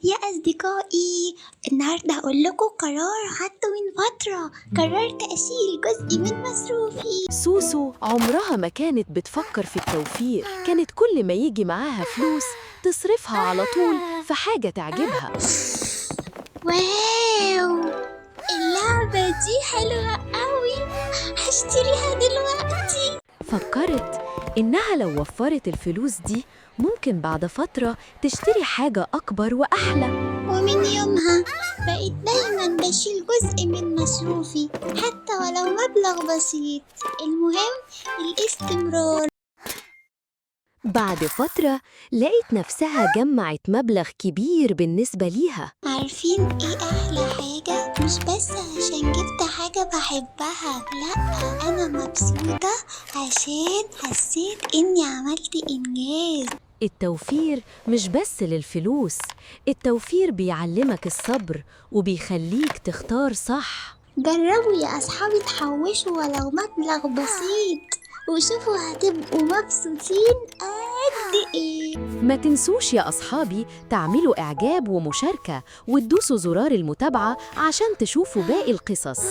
يا أصدقائي، النهاردة هقول لكم قرار خدته من فترة. قررت أشيل جزء من مصروفي. سوسو عمرها ما كانت بتفكر في التوفير، كانت كل ما يجي معاها فلوس تصرفها على طول في حاجة تعجبها. واو، اللعبة دي حلوة قوي، هشتريها دلوقتي. فكرت إنها لو وفرت الفلوس دي ممكن بعد فترة تشتري حاجة أكبر وأحلى. ومن يومها بقيت دايما بشيل جزء من مصروفي حتى ولو مبلغ بسيط. المهم الاستمرار. بعد فترة لقيت نفسها جمعت مبلغ كبير بالنسبة ليها. عارفين ايه احلى حاجة؟ مش بس عشان جبت حاجة بحبها، لا، انا مبسوطة عشان حسيت اني عملت انجاز. التوفير مش بس للفلوس، التوفير بيعلمك الصبر وبيخليك تختار صح. جربوا يا اصحابي تحوشوا ولو مبلغ بسيط وشوفوا هتبقوا مبسوطين قد ايه. ما تنسوش يا أصحابي تعملوا إعجاب ومشاركة وتدوسوا زرار المتابعة عشان تشوفوا باقي القصص.